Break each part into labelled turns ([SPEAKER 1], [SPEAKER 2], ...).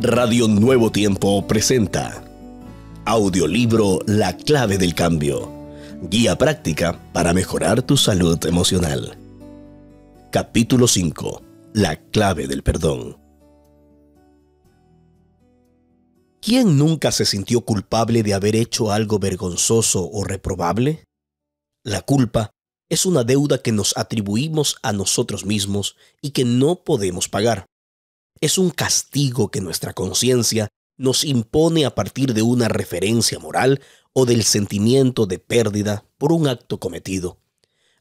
[SPEAKER 1] Radio Nuevo Tiempo presenta Audiolibro La Clave del Cambio. Guía práctica para mejorar tu salud emocional. Capítulo 5. La clave del perdón. ¿Quién nunca se sintió culpable de haber hecho algo vergonzoso o reprobable? La culpa es una deuda que nos atribuimos a nosotros mismos y que no podemos pagar. Es un castigo que nuestra conciencia nos impone a partir de una referencia moral o del sentimiento de pérdida por un acto cometido,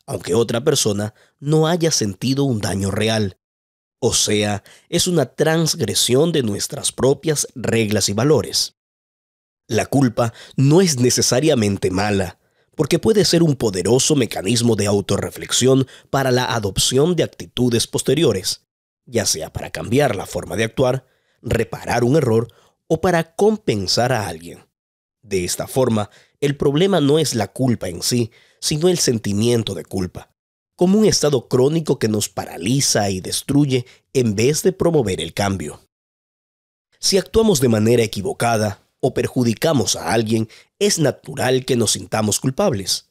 [SPEAKER 1] aunque otra persona no haya sentido un daño real. O sea, es una transgresión de nuestras propias reglas y valores. La culpa no es necesariamente mala, porque puede ser un poderoso mecanismo de autorreflexión para la adopción de actitudes posteriores, ya sea para cambiar la forma de actuar, reparar un error o para compensar a alguien. De esta forma, el problema no es la culpa en sí, sino el sentimiento de culpa, como un estado crónico que nos paraliza y destruye en vez de promover el cambio. Si actuamos de manera equivocada o perjudicamos a alguien, es natural que nos sintamos culpables.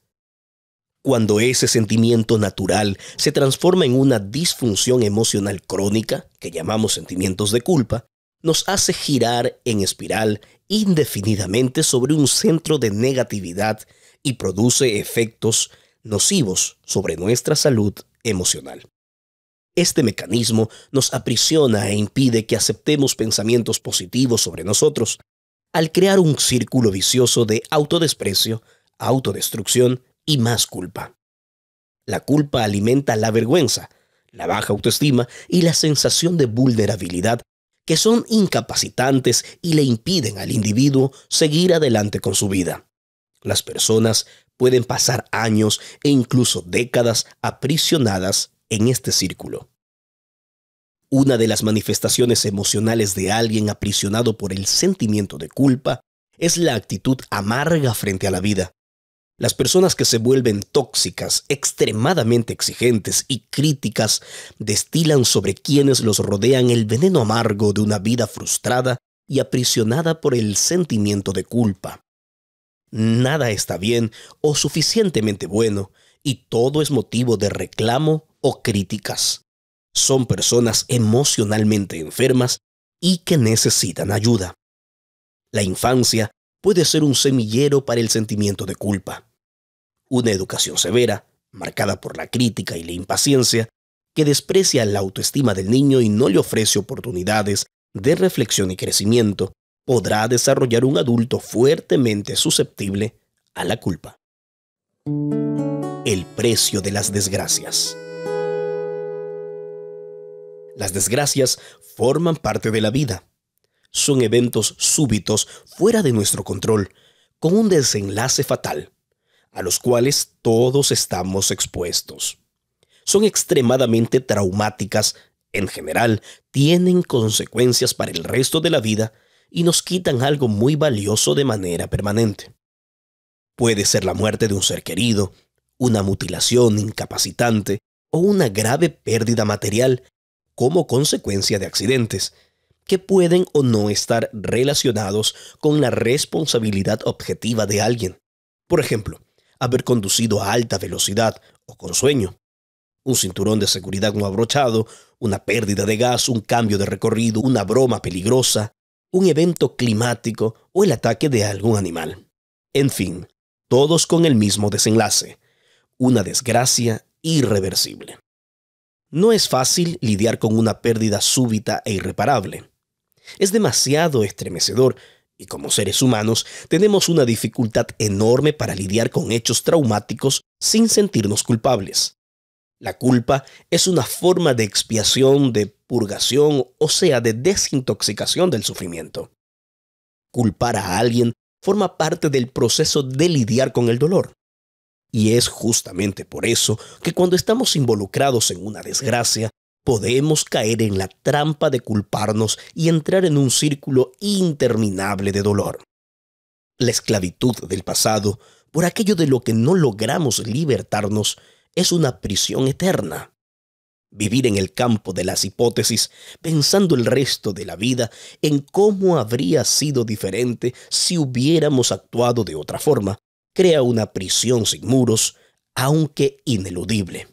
[SPEAKER 1] Cuando ese sentimiento natural se transforma en una disfunción emocional crónica, que llamamos sentimientos de culpa, nos hace girar en espiral indefinidamente sobre un centro de negatividad y produce efectos nocivos sobre nuestra salud emocional. Este mecanismo nos aprisiona e impide que aceptemos pensamientos positivos sobre nosotros, al crear un círculo vicioso de autodesprecio, autodestrucción y más culpa. La culpa alimenta la vergüenza, la baja autoestima y la sensación de vulnerabilidad, que son incapacitantes y le impiden al individuo seguir adelante con su vida. Las personas pueden pasar años e incluso décadas aprisionadas en este círculo. Una de las manifestaciones emocionales de alguien aprisionado por el sentimiento de culpa es la actitud amarga frente a la vida. Las personas que se vuelven tóxicas, extremadamente exigentes y críticas destilan sobre quienes los rodean el veneno amargo de una vida frustrada y aprisionada por el sentimiento de culpa. Nada está bien o suficientemente bueno y todo es motivo de reclamo o críticas. Son personas emocionalmente enfermas y que necesitan ayuda. La infancia puede ser un semillero para el sentimiento de culpa. Una educación severa, marcada por la crítica y la impaciencia, que desprecia la autoestima del niño y no le ofrece oportunidades de reflexión y crecimiento, podrá desarrollar un adulto fuertemente susceptible a la culpa. El precio de las desgracias. Las desgracias forman parte de la vida. Son eventos súbitos fuera de nuestro control, con un desenlace fatal, a los cuales todos estamos expuestos. Son extremadamente traumáticas, en general, tienen consecuencias para el resto de la vida y nos quitan algo muy valioso de manera permanente. Puede ser la muerte de un ser querido, una mutilación incapacitante o una grave pérdida material como consecuencia de accidentes, que pueden o no estar relacionados con la responsabilidad objetiva de alguien. Por ejemplo, haber conducido a alta velocidad o con sueño, un cinturón de seguridad no abrochado, una pérdida de gas, un cambio de recorrido, una broma peligrosa, un evento climático o el ataque de algún animal. En fin, todos con el mismo desenlace, una desgracia irreversible. No es fácil lidiar con una pérdida súbita e irreparable. Es demasiado estremecedor y como seres humanos tenemos una dificultad enorme para lidiar con hechos traumáticos sin sentirnos culpables. La culpa es una forma de expiación, de purgación, o sea, de desintoxicación del sufrimiento. Culpar a alguien forma parte del proceso de lidiar con el dolor. Y es justamente por eso que cuando estamos involucrados en una desgracia, podemos caer en la trampa de culparnos y entrar en un círculo interminable de dolor. La esclavitud del pasado, por aquello de lo que no logramos libertarnos, es una prisión eterna. Vivir en el campo de las hipótesis, pensando el resto de la vida en cómo habría sido diferente si hubiéramos actuado de otra forma, crea una prisión sin muros, aunque ineludible.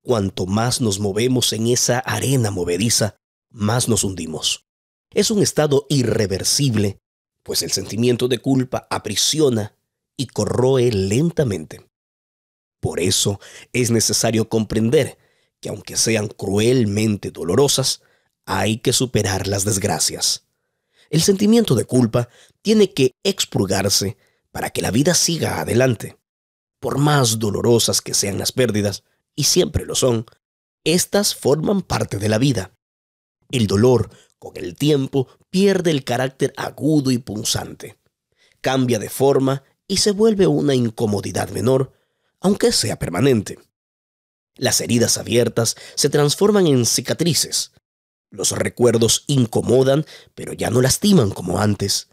[SPEAKER 1] Cuanto más nos movemos en esa arena movediza, más nos hundimos. Es un estado irreversible, pues el sentimiento de culpa aprisiona y corroe lentamente. Por eso es necesario comprender que aunque sean cruelmente dolorosas, hay que superar las desgracias. El sentimiento de culpa tiene que expurgarse para que la vida siga adelante. Por más dolorosas que sean las pérdidas, y siempre lo son, estas forman parte de la vida. El dolor, con el tiempo, pierde el carácter agudo y punzante. Cambia de forma y se vuelve una incomodidad menor, aunque sea permanente. Las heridas abiertas se transforman en cicatrices. Los recuerdos incomodan, pero ya no lastiman como antes.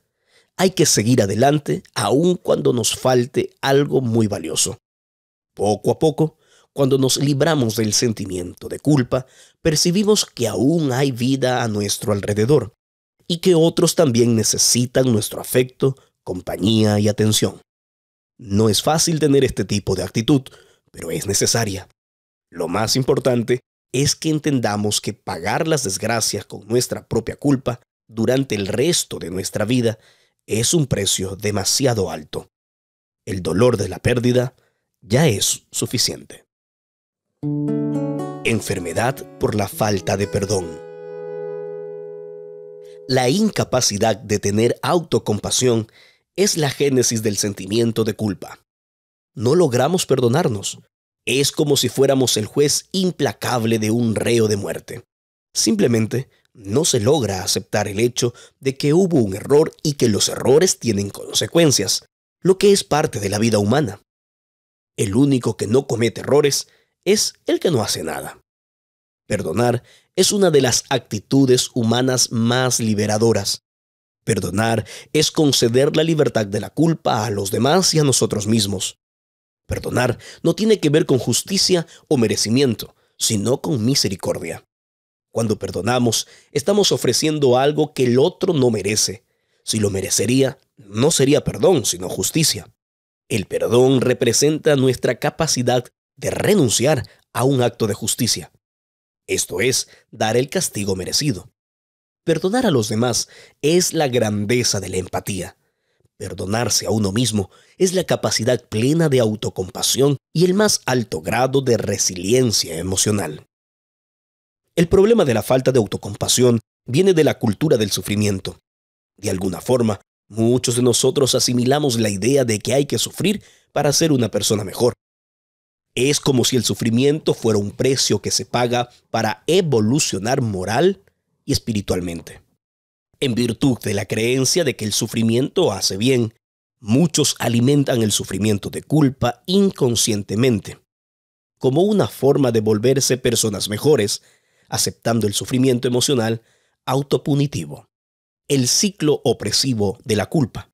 [SPEAKER 1] Hay que seguir adelante aun cuando nos falte algo muy valioso. Poco a poco, cuando nos libramos del sentimiento de culpa, percibimos que aún hay vida a nuestro alrededor y que otros también necesitan nuestro afecto, compañía y atención. No es fácil tener este tipo de actitud, pero es necesaria. Lo más importante es que entendamos que pagar las desgracias con nuestra propia culpa durante el resto de nuestra vida es un precio demasiado alto. El dolor de la pérdida ya es suficiente. Enfermedad por la falta de perdón. La incapacidad de tener autocompasión es la génesis del sentimiento de culpa. No logramos perdonarnos. Es como si fuéramos el juez implacable de un reo de muerte. Simplemente no se logra aceptar el hecho de que hubo un error y que los errores tienen consecuencias, lo que es parte de la vida humana. El único que no comete errores es el que no hace nada. Perdonar es una de las actitudes humanas más liberadoras. Perdonar es conceder la libertad de la culpa a los demás y a nosotros mismos. Perdonar no tiene que ver con justicia o merecimiento, sino con misericordia. Cuando perdonamos, estamos ofreciendo algo que el otro no merece. Si lo merecería, no sería perdón, sino justicia. El perdón representa nuestra capacidad de renunciar a un acto de justicia. Esto es, dar el castigo merecido. Perdonar a los demás es la grandeza de la empatía. Perdonarse a uno mismo es la capacidad plena de autocompasión y el más alto grado de resiliencia emocional. El problema de la falta de autocompasión viene de la cultura del sufrimiento. De alguna forma, muchos de nosotros asimilamos la idea de que hay que sufrir para ser una persona mejor. Es como si el sufrimiento fuera un precio que se paga para evolucionar moral y espiritualmente. En virtud de la creencia de que el sufrimiento hace bien, muchos alimentan el sufrimiento de culpa inconscientemente, como una forma de volverse personas mejores, aceptando el sufrimiento emocional autopunitivo. El ciclo opresivo de la culpa.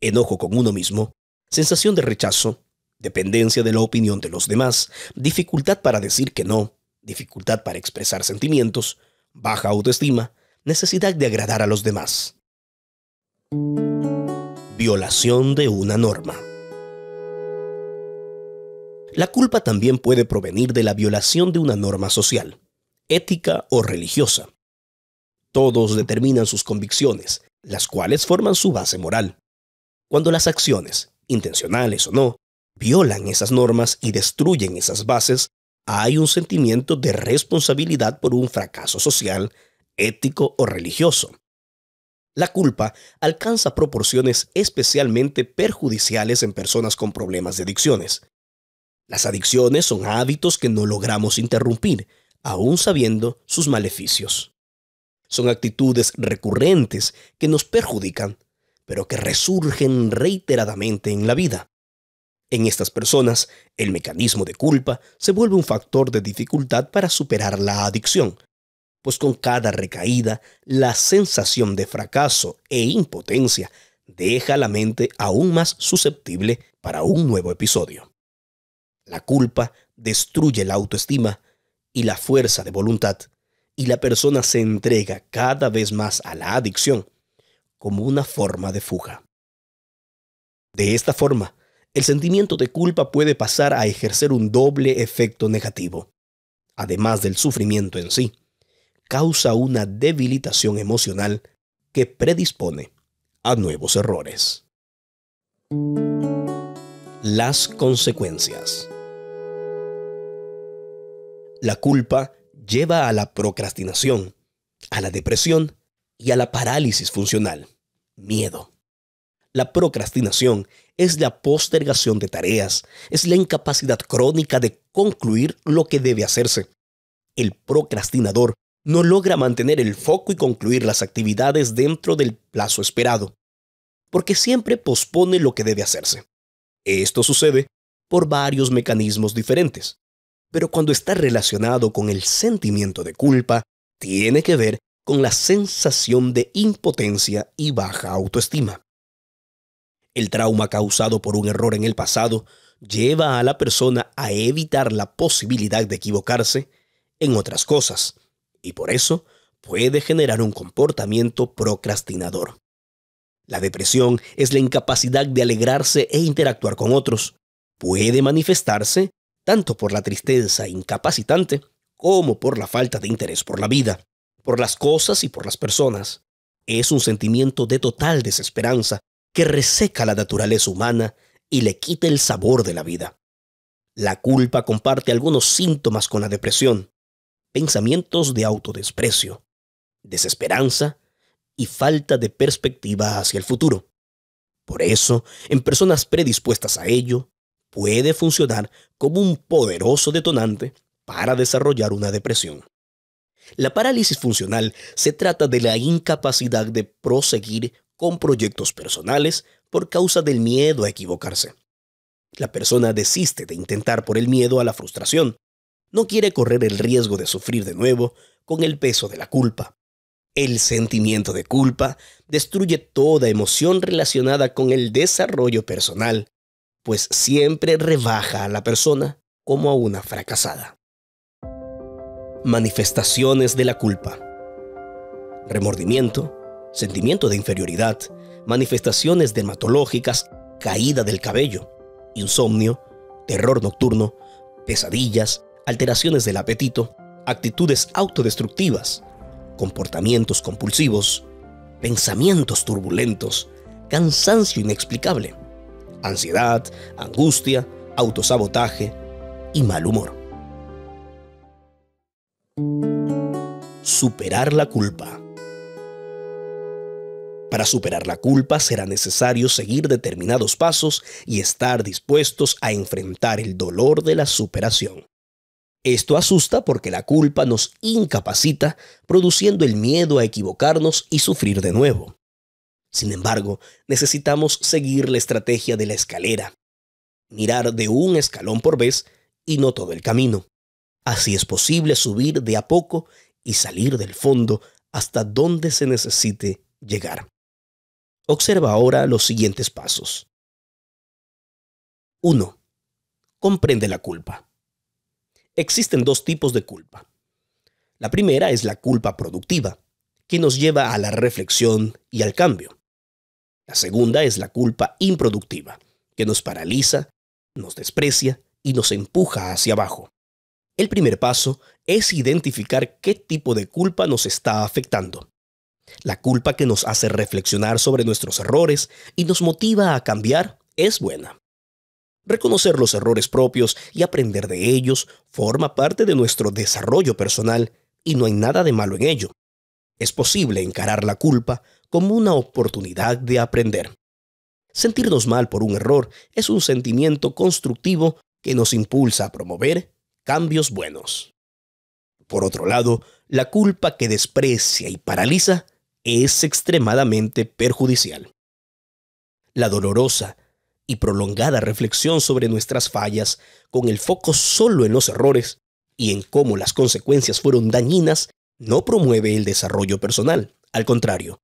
[SPEAKER 1] Enojo con uno mismo, sensación de rechazo, dependencia de la opinión de los demás, dificultad para decir que no, dificultad para expresar sentimientos, baja autoestima, necesidad de agradar a los demás. Violación de una norma. La culpa también puede provenir de la violación de una norma social, ética o religiosa. Todos determinan sus convicciones, las cuales forman su base moral. Cuando las acciones, intencionales o no, violan esas normas y destruyen esas bases, hay un sentimiento de responsabilidad por un fracaso social, ético o religioso. La culpa alcanza proporciones especialmente perjudiciales en personas con problemas de adicciones. Las adicciones son hábitos que no logramos interrumpir, aún sabiendo sus maleficios. Son actitudes recurrentes que nos perjudican, pero que resurgen reiteradamente en la vida. En estas personas, el mecanismo de culpa se vuelve un factor de dificultad para superar la adicción, pues con cada recaída, la sensación de fracaso e impotencia deja la mente aún más susceptible para un nuevo episodio. La culpa destruye la autoestima y la fuerza de voluntad, y la persona se entrega cada vez más a la adicción como una forma de fuga. De esta forma, el sentimiento de culpa puede pasar a ejercer un doble efecto negativo. Además del sufrimiento en sí, causa una debilitación emocional que predispone a nuevos errores. Las consecuencias. La culpa lleva a la procrastinación, a la depresión y a la parálisis funcional, miedo. La procrastinación es la postergación de tareas, es la incapacidad crónica de concluir lo que debe hacerse. El procrastinador no logra mantener el foco y concluir las actividades dentro del plazo esperado, porque siempre pospone lo que debe hacerse. Esto sucede por varios mecanismos diferentes, pero cuando está relacionado con el sentimiento de culpa, tiene que ver con la sensación de impotencia y baja autoestima. El trauma causado por un error en el pasado lleva a la persona a evitar la posibilidad de equivocarse en otras cosas, y por eso puede generar un comportamiento procrastinador. La depresión es la incapacidad de alegrarse e interactuar con otros. Puede manifestarse tanto por la tristeza incapacitante como por la falta de interés por la vida, por las cosas y por las personas. Es un sentimiento de total desesperanza que reseca la naturaleza humana y le quita el sabor de la vida. La culpa comparte algunos síntomas con la depresión: pensamientos de autodesprecio, desesperanza y falta de perspectiva hacia el futuro. Por eso, en personas predispuestas a ello, puede funcionar como un poderoso detonante para desarrollar una depresión. La parálisis funcional se trata de la incapacidad de proseguir con proyectos personales por causa del miedo a equivocarse. La persona desiste de intentar por el miedo a la frustración. No quiere correr el riesgo de sufrir de nuevo con el peso de la culpa. El sentimiento de culpa destruye toda emoción relacionada con el desarrollo personal, pues siempre rebaja a la persona como a una fracasada. Manifestaciones de la culpa: remordimiento, sentimiento de inferioridad, manifestaciones dermatológicas, caída del cabello, insomnio, terror nocturno, pesadillas, alteraciones del apetito, actitudes autodestructivas, comportamientos compulsivos, pensamientos turbulentos, cansancio inexplicable, ansiedad, angustia, autosabotaje y mal humor. Superar la culpa. Para superar la culpa será necesario seguir determinados pasos y estar dispuestos a enfrentar el dolor de la superación. Esto asusta porque la culpa nos incapacita, produciendo el miedo a equivocarnos y sufrir de nuevo. Sin embargo, necesitamos seguir la estrategia de la escalera, mirar de un escalón por vez y no todo el camino. Así es posible subir de a poco y salir del fondo hasta donde se necesite llegar. Observa ahora los siguientes pasos. 1. Comprende la culpa. Existen dos tipos de culpa. La primera es la culpa productiva, que nos lleva a la reflexión y al cambio. La segunda es la culpa improductiva, que nos paraliza, nos desprecia y nos empuja hacia abajo. El primer paso es identificar qué tipo de culpa nos está afectando. La culpa que nos hace reflexionar sobre nuestros errores y nos motiva a cambiar es buena. Reconocer los errores propios y aprender de ellos forma parte de nuestro desarrollo personal y no hay nada de malo en ello. Es posible encarar la culpa como una oportunidad de aprender. Sentirnos mal por un error es un sentimiento constructivo que nos impulsa a promover cambios buenos. Por otro lado, la culpa que desprecia y paraliza es extremadamente perjudicial. La dolorosa y prolongada reflexión sobre nuestras fallas, con el foco solo en los errores y en cómo las consecuencias fueron dañinas, no promueve el desarrollo personal. Al contrario,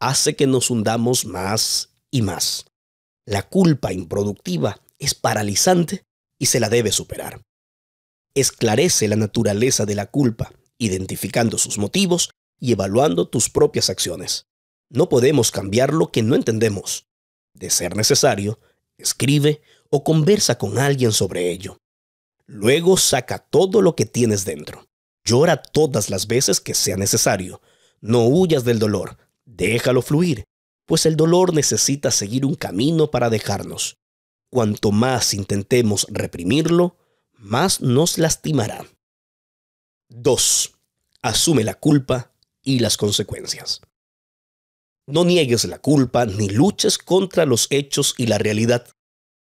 [SPEAKER 1] hace que nos hundamos más y más. La culpa improductiva es paralizante y se la debe superar. Esclarece la naturaleza de la culpa, identificando sus motivos y evaluando tus propias acciones. No podemos cambiar lo que no entendemos. De ser necesario, escribe o conversa con alguien sobre ello. Luego saca todo lo que tienes dentro. Llora todas las veces que sea necesario. No huyas del dolor, déjalo fluir, pues el dolor necesita seguir un camino para dejarnos. Cuanto más intentemos reprimirlo, más nos lastimará. 2. Asume la culpa y las consecuencias. No niegues la culpa ni luches contra los hechos y la realidad.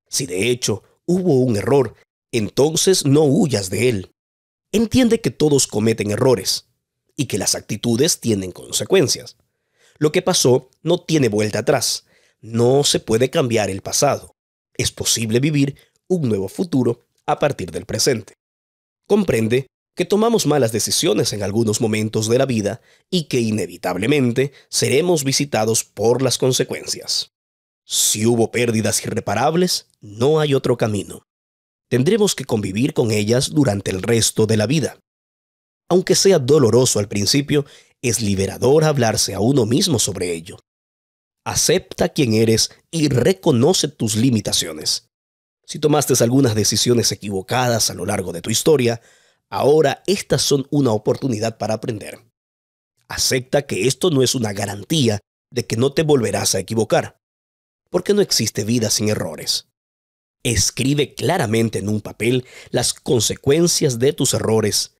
[SPEAKER 1] Si de hecho hubo un error, entonces no huyas de él. Entiende que todos cometen errores y que las actitudes tienen consecuencias. Lo que pasó no tiene vuelta atrás. No se puede cambiar el pasado. Es posible vivir un nuevo futuro a partir del presente. Comprende que tomamos malas decisiones en algunos momentos de la vida y que inevitablemente seremos visitados por las consecuencias. Si hubo pérdidas irreparables, no hay otro camino. Tendremos que convivir con ellas durante el resto de la vida. Aunque sea doloroso al principio, es liberador hablarse a uno mismo sobre ello. Acepta quién eres y reconoce tus limitaciones. Si tomaste algunas decisiones equivocadas a lo largo de tu historia, ahora estas son una oportunidad para aprender. Acepta que esto no es una garantía de que no te volverás a equivocar, porque no existe vida sin errores. Escribe claramente en un papel las consecuencias de tus errores.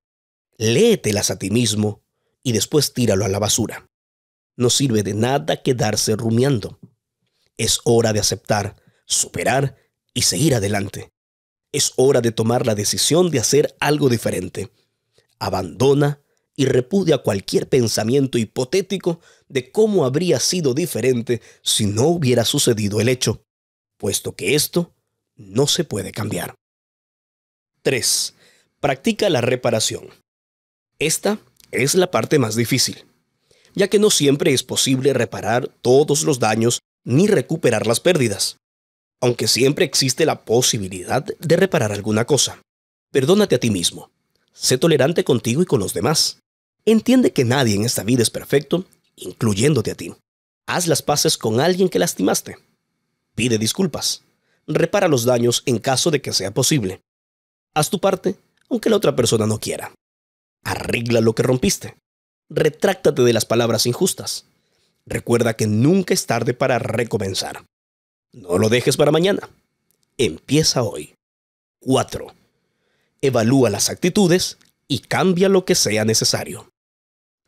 [SPEAKER 1] Léetelas a ti mismo y después tíralo a la basura. No sirve de nada quedarse rumiando. Es hora de aceptar, superar y seguir adelante. Es hora de tomar la decisión de hacer algo diferente. Abandona y repudia cualquier pensamiento hipotético de cómo habría sido diferente si no hubiera sucedido el hecho, puesto que esto no se puede cambiar. 3. Practica la reparación. Esta es la parte más difícil, ya que no siempre es posible reparar todos los daños ni recuperar las pérdidas, aunque siempre existe la posibilidad de reparar alguna cosa. Perdónate a ti mismo. Sé tolerante contigo y con los demás. Entiende que nadie en esta vida es perfecto, incluyéndote a ti. Haz las paces con alguien que lastimaste. Pide disculpas. Repara los daños en caso de que sea posible. Haz tu parte, aunque la otra persona no quiera. Arregla lo que rompiste. Retráctate de las palabras injustas. Recuerda que nunca es tarde para recomenzar. No lo dejes para mañana. Empieza hoy. 4. Evalúa las actitudes y cambia lo que sea necesario.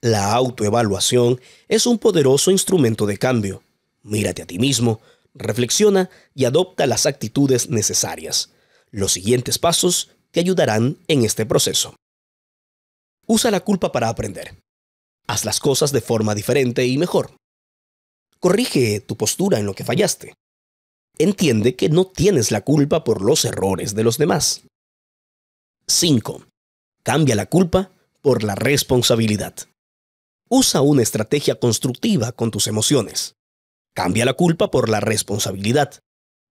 [SPEAKER 1] La autoevaluación es un poderoso instrumento de cambio. Mírate a ti mismo, reflexiona y adopta las actitudes necesarias. Los siguientes pasos te ayudarán en este proceso. Usa la culpa para aprender. Haz las cosas de forma diferente y mejor. Corrige tu postura en lo que fallaste. Entiende que no tienes la culpa por los errores de los demás. 5. Cambia la culpa por la responsabilidad. Usa una estrategia constructiva con tus emociones. Cambia la culpa por la responsabilidad.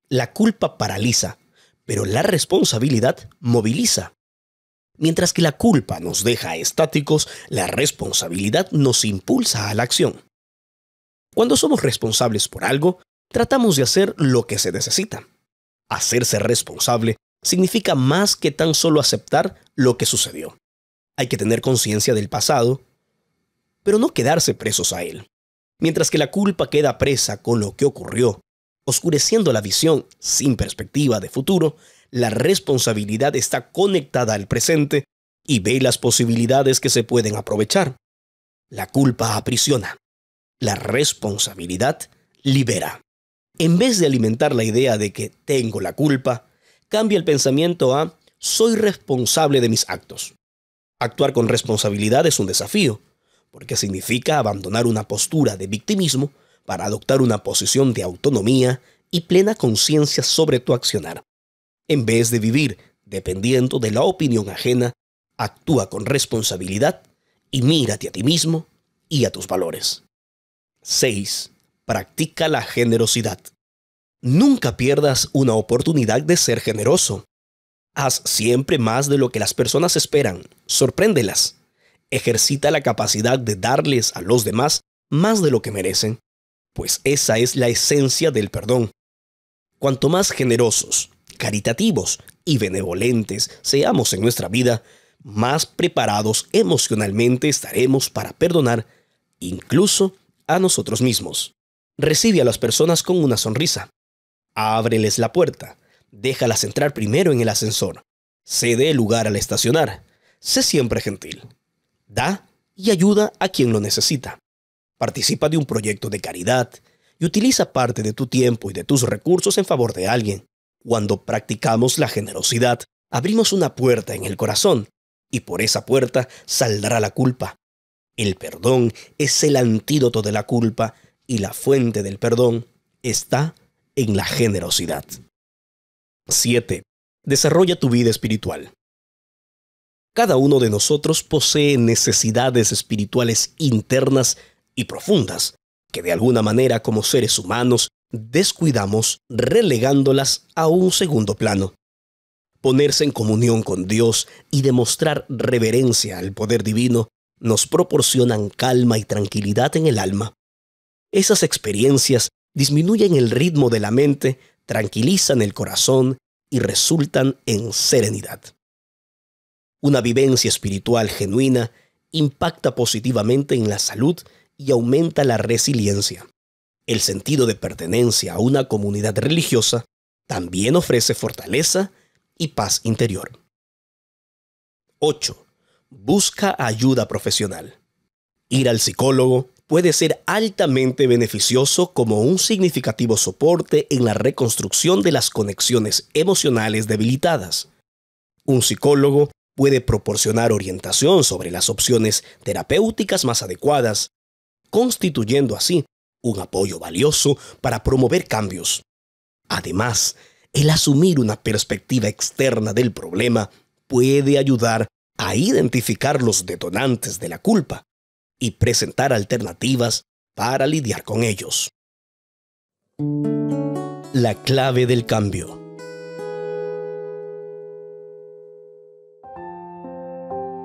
[SPEAKER 1] La culpa paraliza, pero la responsabilidad moviliza. Mientras que la culpa nos deja estáticos, la responsabilidad nos impulsa a la acción. Cuando somos responsables por algo, tratamos de hacer lo que se necesita. Hacerse responsable significa más que tan solo aceptar lo que sucedió. Hay que tener conciencia del pasado, pero no quedarse presos a él. Mientras que la culpa queda presa con lo que ocurrió, oscureciendo la visión sin perspectiva de futuro, la responsabilidad está conectada al presente y ve las posibilidades que se pueden aprovechar. La culpa aprisiona. La responsabilidad libera. En vez de alimentar la idea de que tengo la culpa, cambia el pensamiento a soy responsable de mis actos. Actuar con responsabilidad es un desafío, porque significa abandonar una postura de victimismo para adoptar una posición de autonomía y plena conciencia sobre tu accionar. En vez de vivir dependiendo de la opinión ajena, actúa con responsabilidad y mírate a ti mismo y a tus valores. 6. Practica la generosidad. Nunca pierdas una oportunidad de ser generoso. Haz siempre más de lo que las personas esperan. Sorpréndelas. Ejercita la capacidad de darles a los demás más de lo que merecen, pues esa es la esencia del perdón. Cuanto más generosos, caritativos y benevolentes seamos en nuestra vida, más preparados emocionalmente estaremos para perdonar, incluso a nosotros mismos. Recibe a las personas con una sonrisa. Ábreles la puerta. Déjalas entrar primero en el ascensor. Cede el lugar al estacionar. Sé siempre gentil. Da y ayuda a quien lo necesita. Participa de un proyecto de caridad y utiliza parte de tu tiempo y de tus recursos en favor de alguien. Cuando practicamos la generosidad, abrimos una puerta en el corazón y por esa puerta saldrá la culpa. El perdón es el antídoto de la culpa y la fuente del perdón está en la generosidad. 7. Desarrolla tu vida espiritual. Cada uno de nosotros posee necesidades espirituales internas y profundas que de alguna manera como seres humanos descuidamos relegándolas a un segundo plano. Ponerse en comunión con Dios y demostrar reverencia al poder divino nos proporcionan calma y tranquilidad en el alma. Esas experiencias disminuyen el ritmo de la mente, tranquilizan el corazón y resultan en serenidad. Una vivencia espiritual genuina impacta positivamente en la salud y aumenta la resiliencia. El sentido de pertenencia a una comunidad religiosa también ofrece fortaleza y paz interior. 8. Busca ayuda profesional. Ir al psicólogo puede ser altamente beneficioso como un significativo soporte en la reconstrucción de las conexiones emocionales debilitadas. Un psicólogo puede proporcionar orientación sobre las opciones terapéuticas más adecuadas, constituyendo así un apoyo valioso para promover cambios. Además, el asumir una perspectiva externa del problema puede ayudar a identificar los detonantes de la culpa y presentar alternativas para lidiar con ellos. La clave del cambio.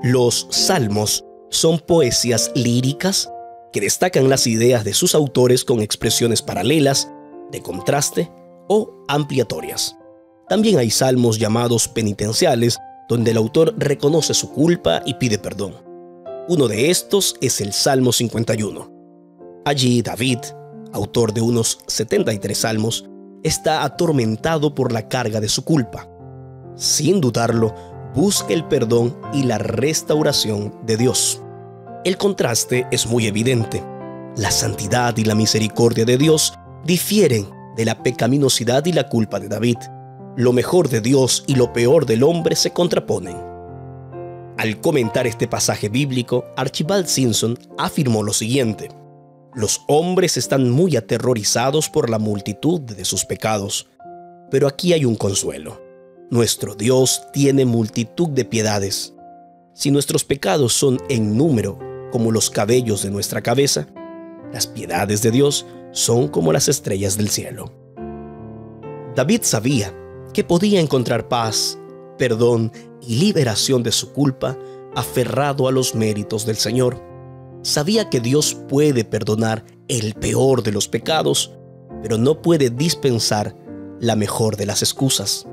[SPEAKER 1] Los salmos son poesías líricas que destacan las ideas de sus autores con expresiones paralelas, de contraste o ampliatorias. También hay salmos llamados penitenciales, donde el autor reconoce su culpa y pide perdón. Uno de estos es el Salmo 51. Allí David, autor de unos 73 salmos, está atormentado por la carga de su culpa. Sin dudarlo, busca el perdón y la restauración de Dios. El contraste es muy evidente. La santidad y la misericordia de Dios difieren de la pecaminosidad y la culpa de David. Lo mejor de Dios y lo peor del hombre se contraponen. Al comentar este pasaje bíblico, Archibald Simpson afirmó lo siguiente: los hombres están muy aterrorizados por la multitud de sus pecados, pero aquí hay un consuelo. Nuestro Dios tiene multitud de piedades. Si nuestros pecados son en número como los cabellos de nuestra cabeza, las piedades de Dios son como las estrellas del cielo. David sabía que podía encontrar paz, perdón y liberación de su culpa aferrado a los méritos del Señor. Sabía que Dios puede perdonar el peor de los pecados, pero no puede dispensar la mejor de las excusas.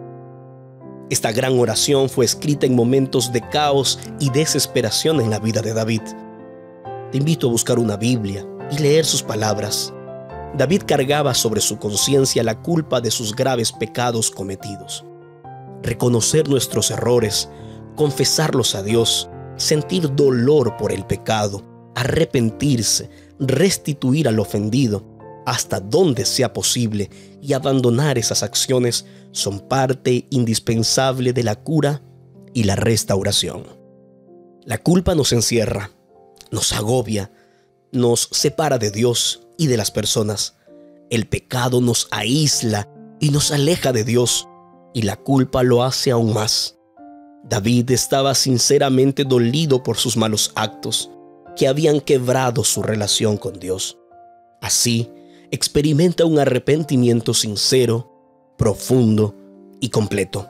[SPEAKER 1] Esta gran oración fue escrita en momentos de caos y desesperación en la vida de David. Te invito a buscar una Biblia y leer sus palabras. David cargaba sobre su conciencia la culpa de sus graves pecados cometidos. Reconocer nuestros errores, confesarlos a Dios, sentir dolor por el pecado, arrepentirse, restituir al ofendido, hasta donde sea posible, y abandonar esas acciones son parte indispensable de la cura y la restauración. La culpa nos encierra, nos agobia, nos separa de Dios y de las personas. El pecado nos aísla y nos aleja de Dios, y la culpa lo hace aún más. David estaba sinceramente dolido por sus malos actos, que habían quebrado su relación con Dios. Así, experimenta un arrepentimiento sincero, profundo y completo.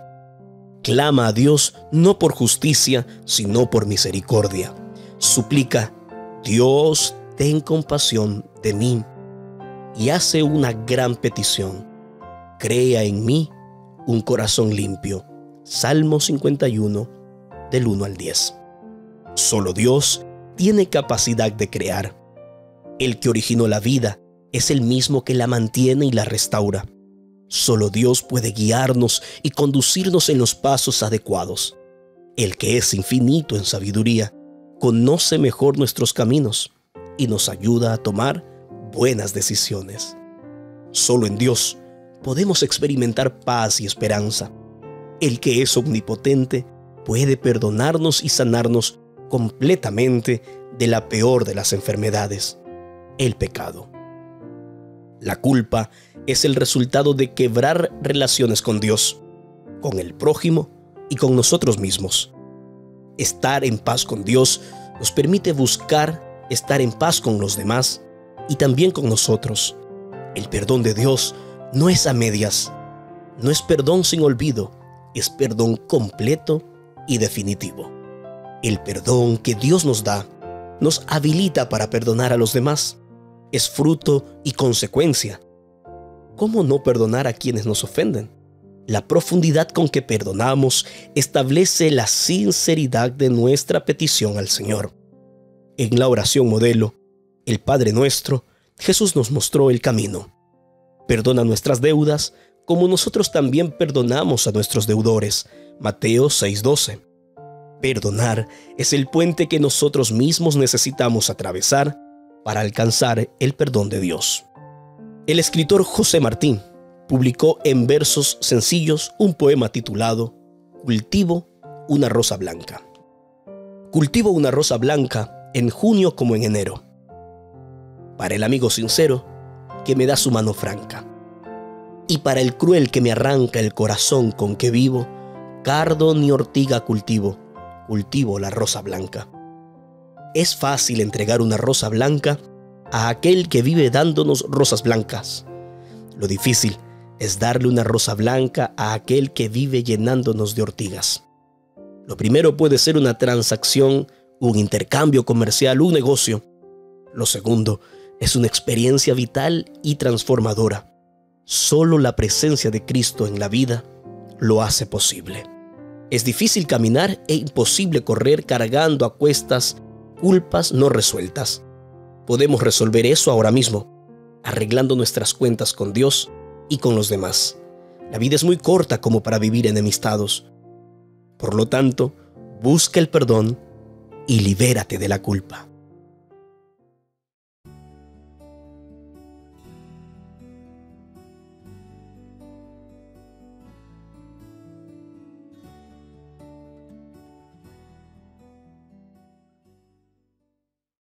[SPEAKER 1] Clama a Dios no por justicia, sino por misericordia. Suplica: Dios, ten compasión de mí. Y hace una gran petición: crea en mí un corazón limpio. Salmo 51, del 1 al 10. Solo Dios tiene capacidad de crear. El que originó la vida es el mismo que la mantiene y la restaura. Solo Dios puede guiarnos y conducirnos en los pasos adecuados. El que es infinito en sabiduría conoce mejor nuestros caminos y nos ayuda a tomar buenas decisiones. Solo en Dios podemos experimentar paz y esperanza. El que es omnipotente puede perdonarnos y sanarnos completamente de la peor de las enfermedades: el pecado. La culpa es el resultado de quebrar relaciones con Dios, con el prójimo y con nosotros mismos. Estar en paz con Dios nos permite buscar estar en paz con los demás y también con nosotros. El perdón de Dios no es a medias, no es perdón sin olvido, es perdón completo y definitivo. El perdón que Dios nos da nos habilita para perdonar a los demás. Es fruto y consecuencia. ¿Cómo no perdonar a quienes nos ofenden? La profundidad con que perdonamos establece la sinceridad de nuestra petición al Señor. En la oración modelo, el Padre Nuestro, Jesús nos mostró el camino. Perdona nuestras deudas como nosotros también perdonamos a nuestros deudores. Mateo 6:12. Perdonar es el puente que nosotros mismos necesitamos atravesar para alcanzar el perdón de Dios. El escritor José Martín publicó en versos sencillos un poema titulado Cultivo una rosa blanca. Cultivo una rosa blanca en junio como en enero, para el amigo sincero que me da su mano franca, y para el cruel que me arranca el corazón con que vivo, cardo ni ortiga cultivo la rosa blanca. Es fácil entregar una rosa blanca a aquel que vive dándonos rosas blancas. Lo difícil es darle una rosa blanca a aquel que vive llenándonos de ortigas. Lo primero puede ser una transacción, un intercambio comercial, un negocio. Lo segundo es una experiencia vital y transformadora. Solo la presencia de Cristo en la vida lo hace posible. Es difícil caminar e imposible correr cargando a cuestas culpas no resueltas. Podemos resolver eso ahora mismo, arreglando nuestras cuentas con Dios y con los demás. La vida es muy corta como para vivir enemistados. Por lo tanto, busca el perdón y libérate de la culpa.